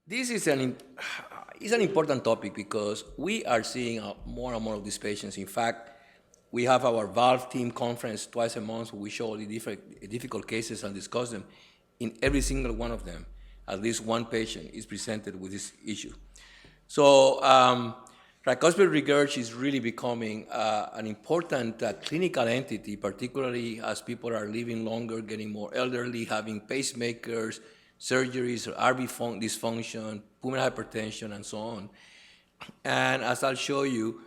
This is is an important topic because we are seeing more and more of these patients. In fact, we have our valve team conference twice a month where we show all the difficult cases and discuss them. In every single one of them, at least one patient is presented with this issue. So tricuspid regurg is really becoming an important clinical entity, particularly as people are living longer, getting more elderly, having pacemakers, surgeries, or RV dysfunction, pulmonary hypertension, and so on. And as I'll show you,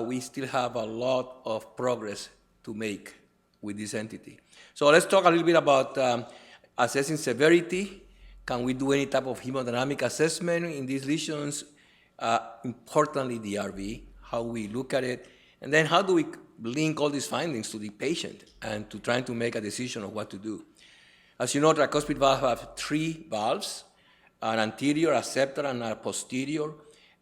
we still have a lot of progress to make with this entity. So let's talk a little bit about assessing severity. Can we do any type of hemodynamic assessment in these lesions? Importantly, the RV, how we look at it, and then how do we link all these findings to the patient and to trying to make a decision of what to do. As you know, tricuspid valves have three valves, an anterior, a septal, and a posterior.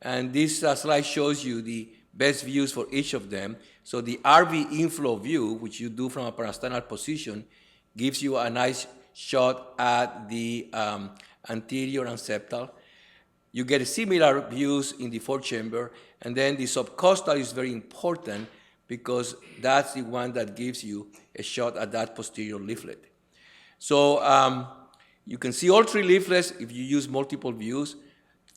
And this slide shows you the best views for each of them. So the RV inflow view, which you do from a parasternal position, gives you a nice shot at the anterior and septal. You get similar views in the fourth chamber, and then the subcostal is very important because that's the one that gives you a shot at that posterior leaflet. So you can see all three leaflets if you use multiple views.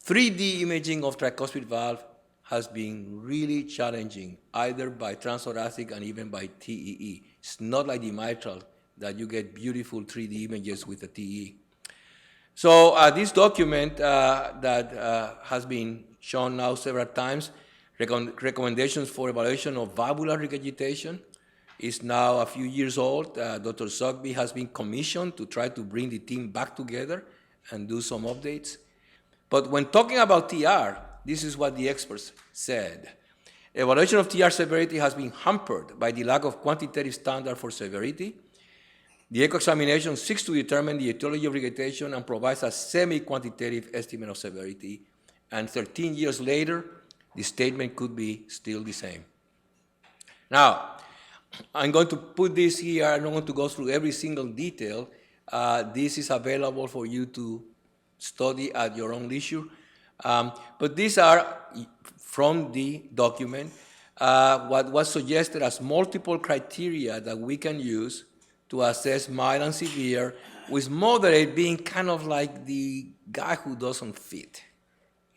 3D imaging of tricuspid valve has been really challenging, either by transthoracic and even by TEE. It's not like the mitral that you get beautiful 3D images with a TE. So this document that has been shown now several times, recommendations for evaluation of valvular regurgitation, is now a few years old. Dr. Zogby has been commissioned to try to bring the team back together and do some updates. But when talking about TR, this is what the experts said. Evaluation of TR severity has been hampered by the lack of quantitative standard for severity. The echo examination seeks to determine the etiology of regurgitation and provides a semi-quantitative estimate of severity. And 13 years later, the statement could be still the same. Now, I'm going to put this here. I'm not going to go through every single detail. This is available for you to study at your own leisure. But these are from the document, what was suggested as multiple criteria that we can use to assess mild and severe, with moderate being kind of like the guy who doesn't fit,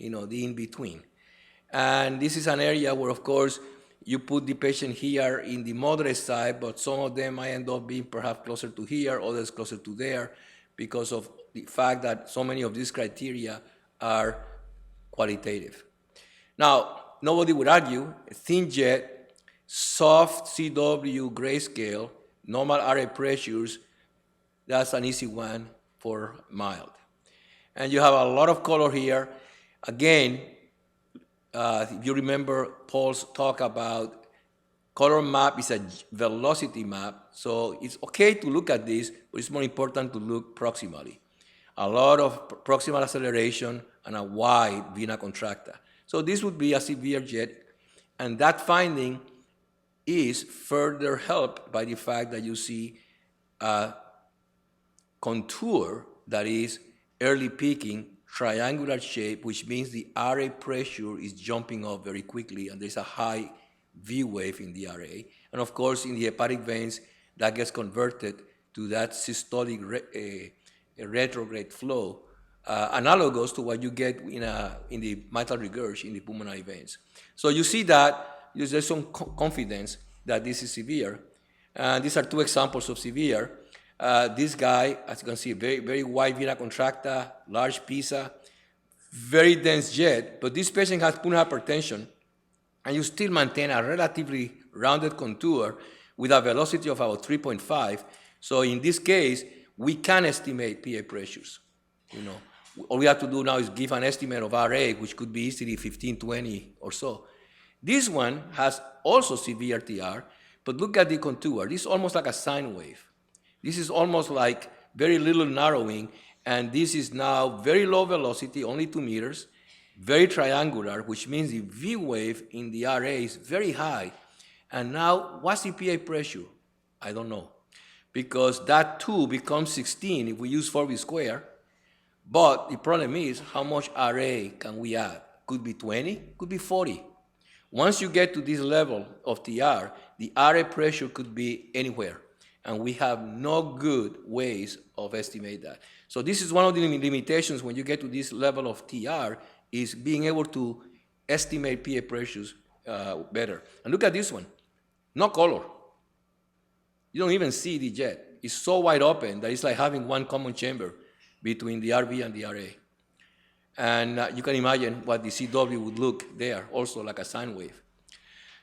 the in-between. And this is an area where, of course, you put the patient here in the moderate side, but some of them might end up being perhaps closer to here, others closer to there, because of the fact that so many of these criteria are qualitative. Now, nobody would argue, thin jet, soft CW grayscale, normal RA pressures, that's an easy one for mild. And you have a lot of color here. Again, if you remember Paul's talk about color map is a velocity map, so it's okay to look at this, but it's more important to look proximally. A lot of proximal acceleration and a wide vena contracta. So this would be a severe jet, and that finding is further helped by the fact that you see a contour that is early peaking, triangular shape, which means the RA pressure is jumping up very quickly, and there's a high V wave in the RA. And of course, in the hepatic veins, that gets converted to that systolic retrograde flow, analogous to what you get in the mitral regurg in the pulmonary veins. So you see that there's some confidence that this is severe. And these are two examples of severe. This guy, as you can see, very, very wide vena contracta, large PISA, very dense jet, but this patient has pulmonary hypertension, and you still maintain a relatively rounded contour with a velocity of about 3.5. So in this case, we can estimate PA pressures. All we have to do now is give an estimate of RA, which could be easily 15, 20 or so. This one has also severe TR, but look at the contour. This is almost like a sine wave. This is almost like very little narrowing, and this is now very low velocity, only 2 meters, very triangular, which means the V wave in the RA is very high. And now, what's the PA pressure? I don't know, because that 2 becomes 16 if we use 4V square, But the problem is, how much RA can we add? Could be 20, could be 40. Once you get to this level of TR, the RA pressure could be anywhere, and we have no good ways of estimate that. So this is one of the limitations when you get to this level of TR, is being able to estimate PA pressures better. And look at this one, no color. You don't even see the jet. It's so wide open that it's like having one common chamber between the RV and the RA. And you can imagine what the CW would look there, also like a sine wave.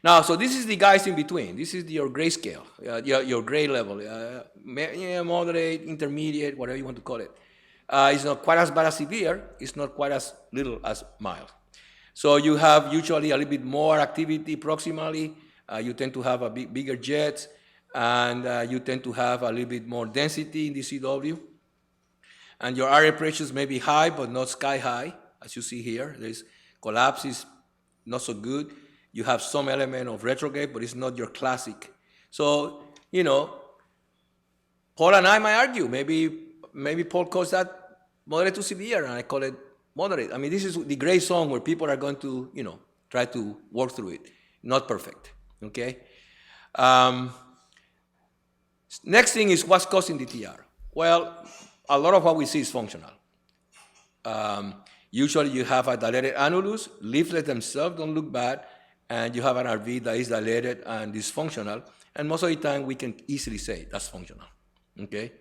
Now, so this is the guys in between. This is your gray scale, your gray level, moderate, intermediate, whatever you want to call it. It's not quite as bad as severe. It's not quite as little as mild. So you have usually a little bit more activity proximally. You tend to have a bigger jets, and you tend to have a little bit more density in the CW. And your RA pressures may be high, but not sky high, as you see here. There's collapse is not so good. You have some element of retrograde, but it's not your classic. So, Paul and I might argue. Maybe Paul calls that moderate to severe, and I call it moderate. I mean, this is the gray zone where people are going to, try to work through it. Not perfect, okay? Next thing is what's causing the TR. Well, a lot of what we see is functional. Usually you have a dilated annulus, leaflets themselves don't look bad, and you have an RV that is dilated and dysfunctional, and most of the time we can easily say that's functional, okay?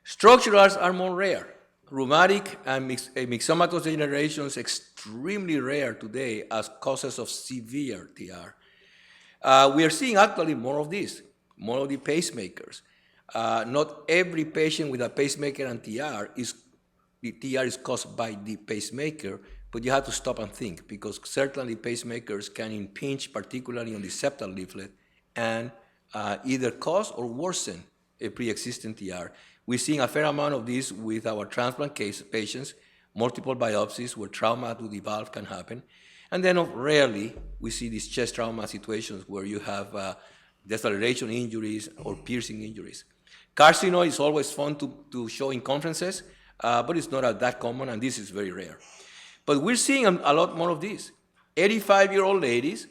Structurals are more rare. Rheumatic and myxomatous degeneration is extremely rare today as causes of severe TR. We are seeing actually more of this, more of the pacemakers. Not every patient with a pacemaker and the TR is caused by the pacemaker, but you have to stop and think, because certainly pacemakers can impinge particularly on the septal leaflet and either cause or worsen a pre-existing TR. We're seeing a fair amount of this with our transplant case patients, multiple biopsies where trauma to the valve can happen. And then rarely we see these chest trauma situations where you have deceleration injuries or piercing injuries. Carcinoid is always fun to show in conferences, but it's not that common, and this is very rare. But we're seeing a lot more of this. 85-year-old ladies,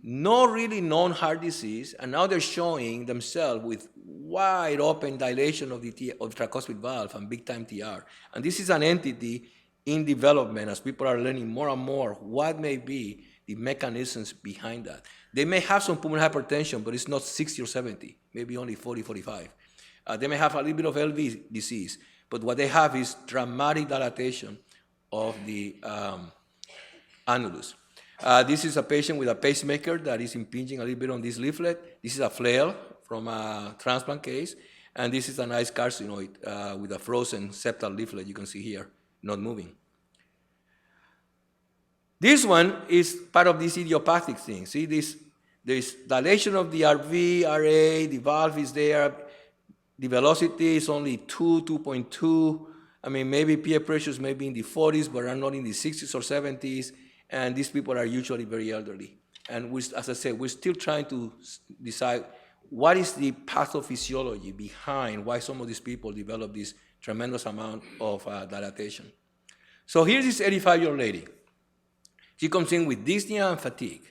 no really known heart disease, and now they're showing themselves with wide open dilation of the tricuspid valve and big time TR. And this is an entity in development as people are learning more and more what may be the mechanisms behind that. They may have some pulmonary hypertension, but it's not 60 or 70, maybe only 40, 45. They may have a little bit of LV disease, but what they have is dramatic dilatation of the annulus. This is a patient with a pacemaker that is impinging a little bit on this leaflet. This is a flail from a transplant case, and this is a nice carcinoid with a frozen septal leaflet you can see here, not moving. This one is part of this idiopathic thing. See, there's dilation of the RV, RA, the valve is there, the velocity is only 2.2. I mean, maybe PA pressures may be in the 40s, but are not in the 60s or 70s, and these people are usually very elderly. And as I said, we're still trying to decide what is the pathophysiology behind why some of these people develop this tremendous amount of dilatation. So here's this 85-year-old lady. She comes in with dyspnea and fatigue,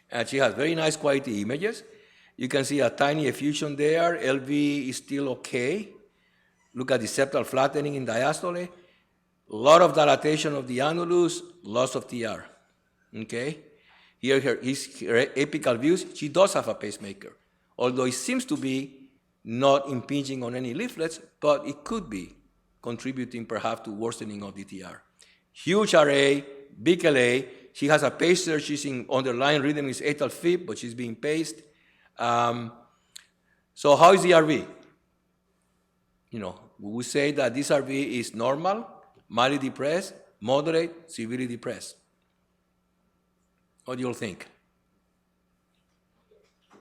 and she has very nice quality images. You can see a tiny effusion there. LV is still okay. Look at the septal flattening in diastole. A lot of dilatation of the annulus, loss of TR. Okay? Here her apical views. She does have a pacemaker, although it seems to be not impinging on any leaflets, but it could be contributing perhaps to worsening of the TR. Huge RA, big LA. She has a pacer. She's in underlying rhythm is atrial fib, but she's being paced. So how is the RV? We say that this RV is normal, mildly depressed, moderate, severely depressed. What do you all think?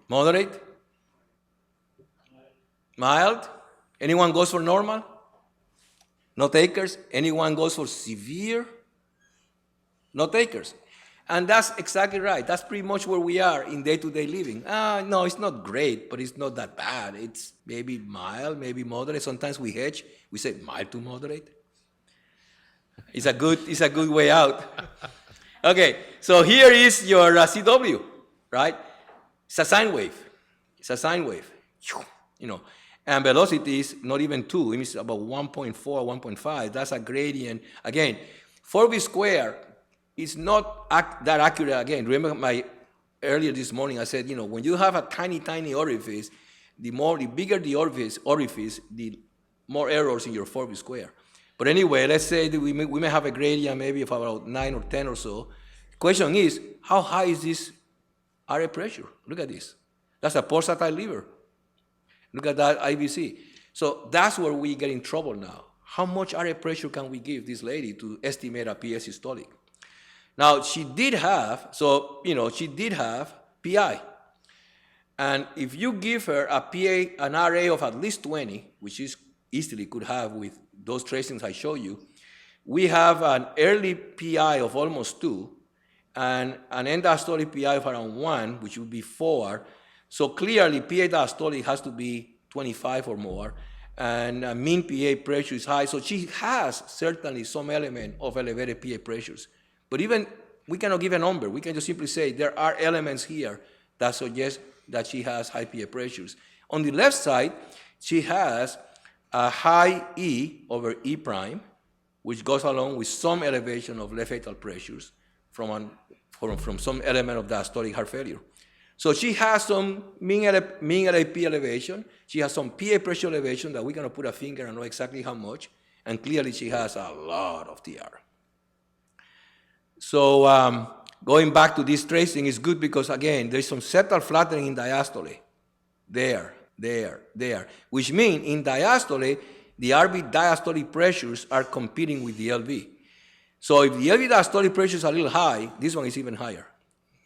Moderate? Mild? Anyone goes for normal? No takers? Anyone goes for severe? No takers. And that's exactly right. That's pretty much where we are in day-to-day living. No, it's not great, but it's not that bad. It's maybe mild, maybe moderate. Sometimes we hedge. We say mild to moderate. It's a good way out. Okay, so here is your CW, right? It's a sine wave. It's a sine wave. And velocity is not even 2. It's about 1.4, 1.5. That's a gradient. Again, 4v squared is not that accurate. Again, remember earlier this morning I said, when you have a tiny, tiny orifice, the bigger the orifice, the more errors in your 4v squared. But anyway, let's say that we may have a gradient maybe of about 9 or 10 or so. The question is, how high is this RA pressure? Look at this. That's a pulsatile lever. Look at that IVC. So that's where we get in trouble now. How much RA pressure can we give this lady to estimate a PA systolic? Now, she did have PI. And if you give her a PA, an RA of at least 20, which is easily could have with those tracings I show you, we have an early PI of almost 2 and an end diastolic PI of around 1, which would be 4. So clearly, PA diastolic has to be 25 or more, and mean PA pressure is high. So she has certainly some element of elevated PA pressures. But even, we cannot give a number. We can just simply say there are elements here that suggest that she has high PA pressures. On the left side, she has a high E over E prime, which goes along with some elevation of left atrial pressures from some element of diastolic heart failure. So she has some mean LAP elevation. She has some PA pressure elevation that we cannot put a finger and know exactly how much. And clearly she has a lot of TR. So going back to this tracing is good because, again, there's some septal flattening in diastole. There, which means in diastole, the RV diastolic pressures are competing with the LV. So if the LV diastolic pressures are a little high, this one is even higher.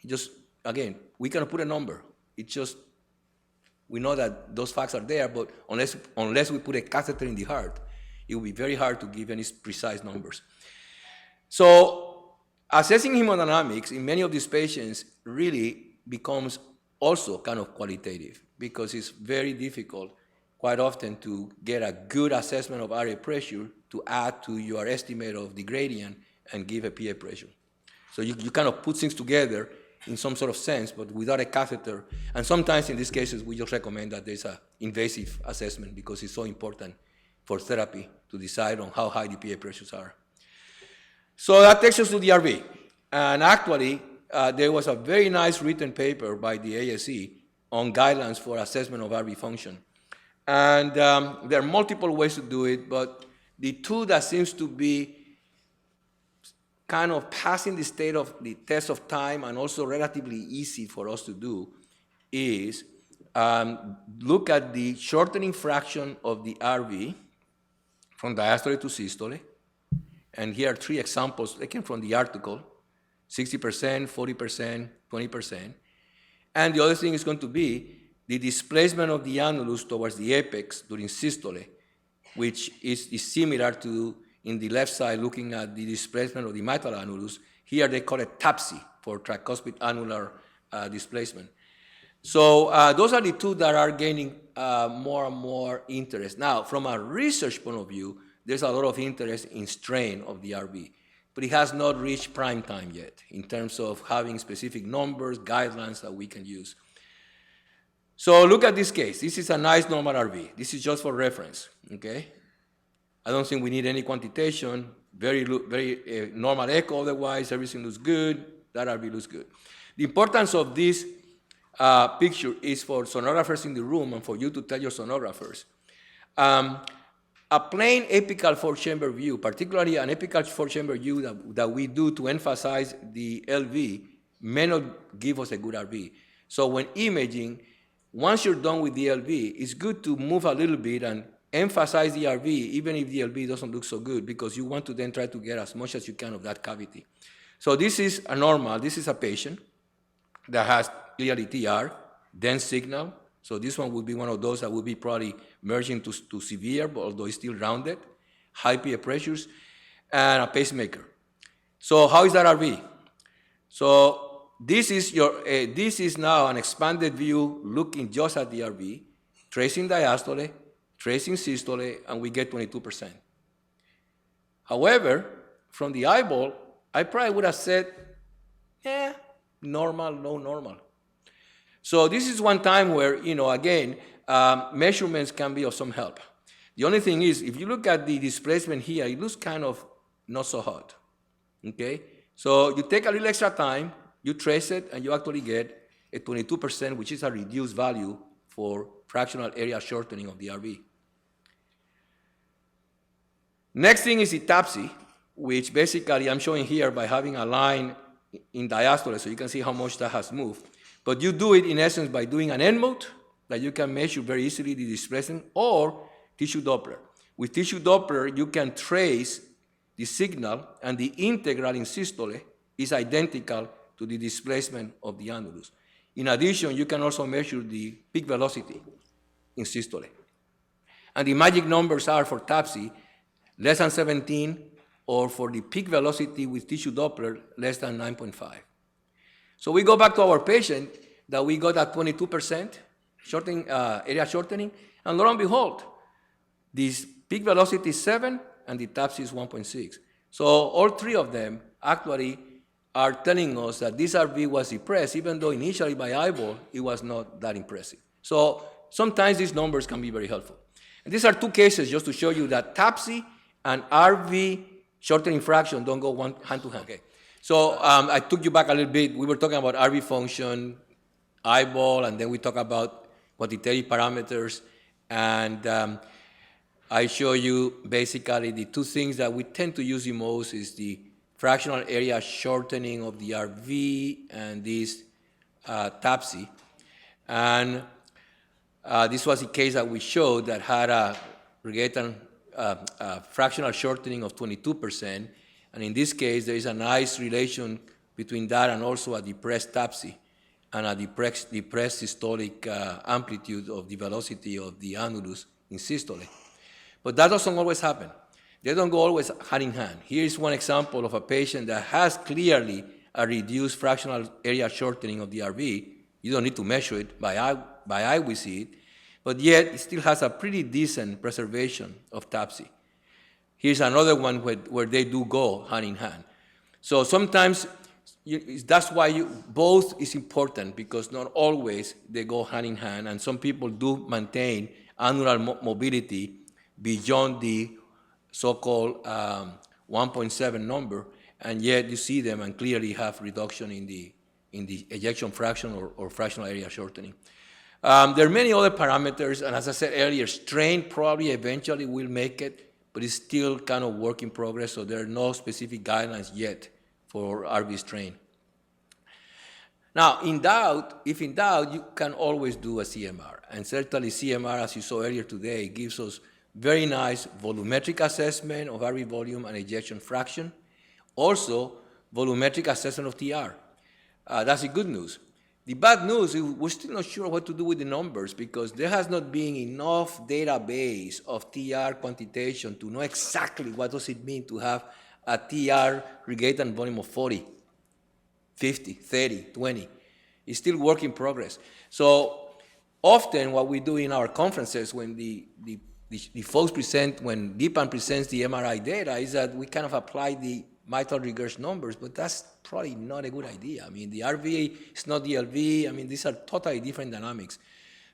Just, again, we cannot put a number. It's just, we know that those facts are there, but unless we put a catheter in the heart, it will be very hard to give any precise numbers. So assessing hemodynamics in many of these patients really becomes also kind of qualitative because it's very difficult quite often to get a good assessment of RA pressure to add to your estimate of the gradient and give a PA pressure. So you kind of put things together in some sort of sense, but without a catheter. And sometimes in these cases, we just recommend that there's an invasive assessment because it's so important for therapy to decide on how high the PA pressures are. So that takes us to the RV. And actually, there was a very nice written paper by the ASE on guidelines for assessment of RV function. And there are multiple ways to do it, but the two that seems to be kind of passing the state of the test of time and also relatively easy for us to do is look at the shortening fraction of the RV from diastole to systole. And here are 3 examples taken from the article, 60%, 40%, 20%. And the other thing is going to be the displacement of the annulus towards the apex during systole, which is similar to in the left side looking at the displacement of the mitral annulus. Here they call it TAPSE for tricuspid annular displacement. So those are the 2 that are gaining more and more interest. Now, from a research point of view, there's a lot of interest in strain of the RV, but it has not reached prime time yet in terms of having specific numbers, guidelines that we can use. So look at this case. This is a nice normal RV. This is just for reference, okay? I don't think we need any quantitation, very normal echo otherwise, everything looks good, that RV looks good. The importance of this picture is for sonographers in the room and for you to tell your sonographers. A plain apical 4-chamber view, particularly an apical 4-chamber view that we do to emphasize the LV, may not give us a good RV. So when imaging, once you're done with the LV, it's good to move a little bit and emphasize the RV, even if the LV doesn't look so good, because you want to then try to get as much as you can of that cavity. So this is a normal, this is a patient that has clearly TR, dense signal. So this one would be one of those that would be probably merging to severe, but although it's still rounded, high PA pressures, and a pacemaker. So how is that RV? So this is now an expanded view looking just at the RV, tracing diastole, tracing systole, and we get 22%. However, from the eyeball, I probably would have said, normal, no normal. So this is one time where, again, measurements can be of some help. The only thing is, if you look at the displacement here, it looks kind of not so hot, okay? So you take a little extra time, you trace it, and you actually get a 22%, which is a reduced value for fractional area shortening of the RV. Next thing is etapsy, which basically I'm showing here by having a line in diastole, so you can see how much that has moved. But you do it, in essence, by doing an end mode that you can measure very easily the displacement, or tissue Doppler. With tissue Doppler, you can trace the signal, and the integral in systole is identical to the displacement of the annulus. In addition, you can also measure the peak velocity in systole. And the magic numbers are for TAPSY, less than 17, or for the peak velocity with tissue Doppler, less than 9.5. So we go back to our patient that we got at 22% area shortening, and lo and behold, this peak velocity is 7, and the TAPSY is 1.6. So all three of them actually are telling us that this RV was depressed, even though initially by eyeball, it was not that impressive. So sometimes these numbers can be very helpful. And these are two cases just to show you that TAPSY and RV shortening fraction don't go hand to hand. Okay. So I took you back a little bit. We were talking about RV function, eyeball, and then we talk about quantitative parameters. And I show you basically the two things that we tend to use the most is the fractional area shortening of the RV and this TAPSY. And this was a case that we showed that had a reggaeton fractional shortening of 22%. And in this case, there is a nice relation between that and also a depressed TAPSY and a depressed systolic amplitude of the velocity of the annulus in systole. But that doesn't always happen. They don't go always hand in hand. Here is one example of a patient that has clearly a reduced fractional area shortening of the RV. You don't need to measure it. By eye we see it. But yet, it still has a pretty decent preservation of TAPSY. Here's another one where they do go hand in hand. So sometimes, that's why both is important, because not always they go hand in hand, and some people do maintain annular mobility beyond the so-called 1.7 number, and yet you see them and clearly have reduction in the ejection fraction or fractional area shortening. There are many other parameters, and as I said earlier, strain probably eventually will make it, but it's still kind of work in progress, so there are no specific guidelines yet for RV strain. Now, if in doubt, you can always do a CMR, and certainly CMR, as you saw earlier today, gives us very nice volumetric assessment of RV volume and ejection fraction. Also, volumetric assessment of TR. That's the good news. The bad news is we're still not sure what to do with the numbers, because there has not been enough database of TR quantitation to know exactly what does it mean to have a TR reggaeton volume of 40, 50, 30, 20. It's still work in progress. So often what we do in our conferences when the folks present, when DPAN presents the MRI data, is that we kind of apply the mitral regurg numbers, but that's probably not a good idea. I mean, the RV is not the LV. I mean, these are totally different dynamics.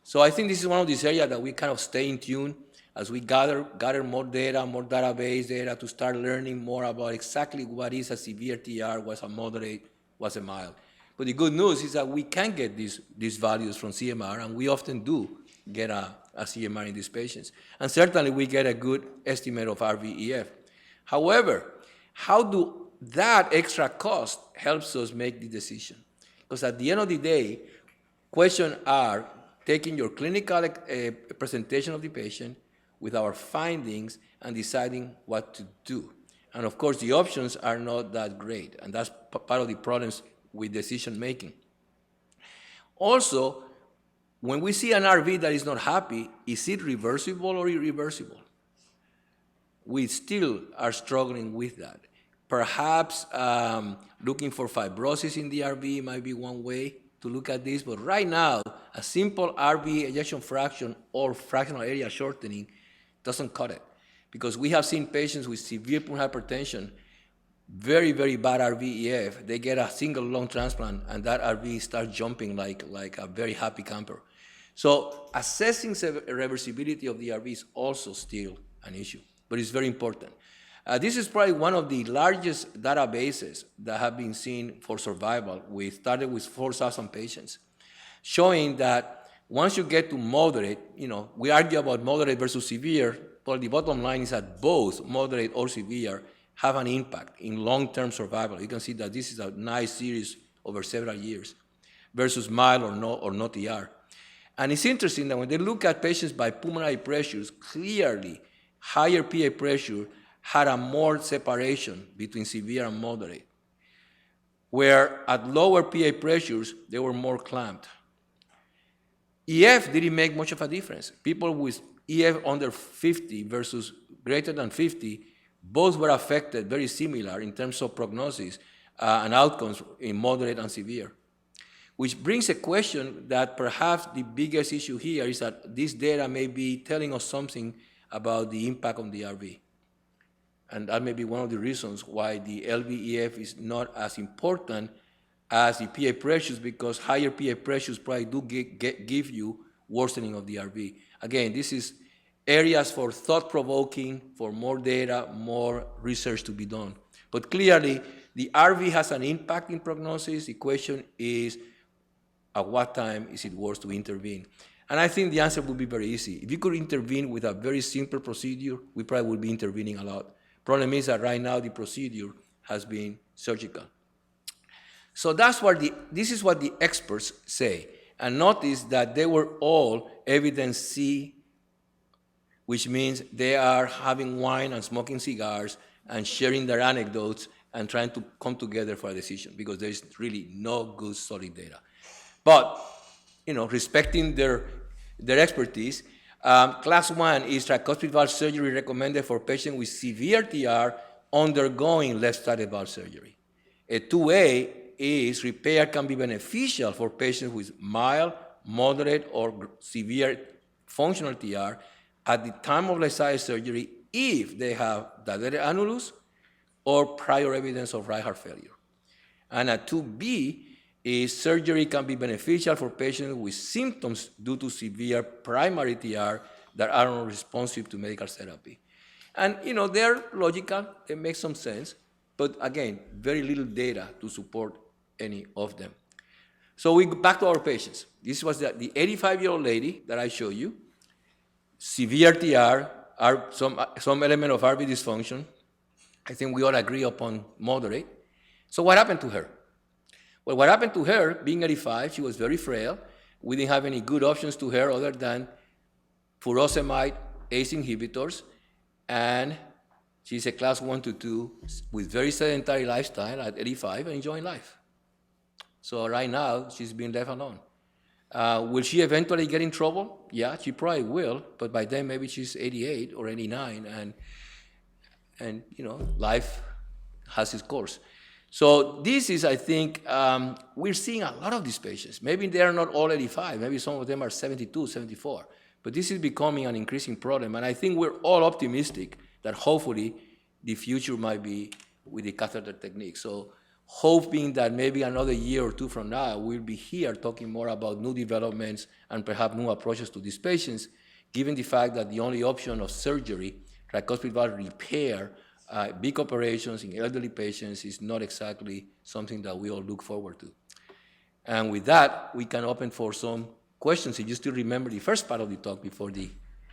So I think this is one of these areas that we kind of stay in tune as we gather more data, more database data to start learning more about exactly what is a severe TR, what's a moderate, what's a mild. But the good news is that we can get these values from CMR, and we often do get a CMR in these patients. And certainly we get a good estimate of RVEF. However, how do that extra cost helps us make the decision? Because at the end of the day, questions are taking your clinical presentation of the patient with our findings and deciding what to do. And of course, the options are not that great, and that's part of the problems with decision making. Also, when we see an RV that is not happy, is it reversible or irreversible? We still are struggling with that. Perhaps looking for fibrosis in the RV might be one way to look at this, but right now, a simple RV ejection fraction or fractional area shortening doesn't cut it, because we have seen patients with severe pulmonary hypertension, very, very bad RVEF, they get a single lung transplant, and that RV starts jumping like a very happy camper. So assessing reversibility of the RV is also still an issue, but it's very important. This is probably one of the largest databases that have been seen for survival. We started with 4,000 patients, showing that once you get to moderate, we argue about moderate versus severe, but the bottom line is that both moderate or severe have an impact in long-term survival. You can see that this is a nice series over several years versus mild or no TR. And it's interesting that when they look at patients by pulmonary pressures, clearly higher PA pressure had a more separation between severe and moderate, where at lower PA pressures, they were more clamped. EF didn't make much of a difference. People with EF under 50 versus greater than 50, both were affected very similar in terms of prognosis and outcomes in moderate and severe. Which brings a question that perhaps the biggest issue here is that this data may be telling us something about the impact on the RV. And that may be one of the reasons why the LVEF is not as important as the PA pressures, because higher PA pressures probably do give you worsening of the RV. Again, this is areas for thought-provoking, for more data, more research to be done. But clearly, the RV has an impact in prognosis. The question is, at what time is it worth to intervene? And I think the answer would be very easy. If you could intervene with a very simple procedure, we probably would be intervening a lot. Problem is that right now the procedure has been surgical. So this is what the experts say. And notice that they were all evidence C, which means they are having wine and smoking cigars and sharing their anecdotes and trying to come together for a decision, because there is really no good solid data. But, respecting their expertise, class 1 is tricuspid valve surgery recommended for patients with severe TR undergoing left-sided valve surgery. A 2A is repair can be beneficial for patients with mild, moderate, or severe functional TR at the time of left-sided surgery if they have dilated annulus or prior evidence of right heart failure. And a 2B is surgery can be beneficial for patients with symptoms due to severe primary TR that are unresponsive to medical therapy. And, they're logical, it makes some sense, but again, very little data to support any of them. So we go back to our patients. This was the 85-year-old lady that I showed you. Severe TR, some element of RV dysfunction. I think we all agree upon moderate. So what happened to her? Well, what happened to her, being 85, she was very frail. We didn't have any good options to her other than furosemide, ACE inhibitors, and she's a class 1 to 2 with very sedentary lifestyle at 85 and enjoying life. So right now, she's being left alone. Will she eventually get in trouble? Yeah, she probably will, but by then maybe she's 88 or 89, and life has its course. So this is, I think, we're seeing a lot of these patients. Maybe they are not all 85, maybe some of them are 72, 74, but this is becoming an increasing problem, and I think we're all optimistic that hopefully the future might be with the catheter technique. So hoping that maybe another year or two from now, we'll be here talking more about new developments and perhaps new approaches to these patients, given the fact that the only option of surgery, tricuspid valve repair, big operations in elderly patients is not exactly something that we all look forward to. And with that, we can open for some questions if you still remember the first part of the talk before the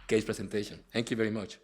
case presentation. Thank you very much.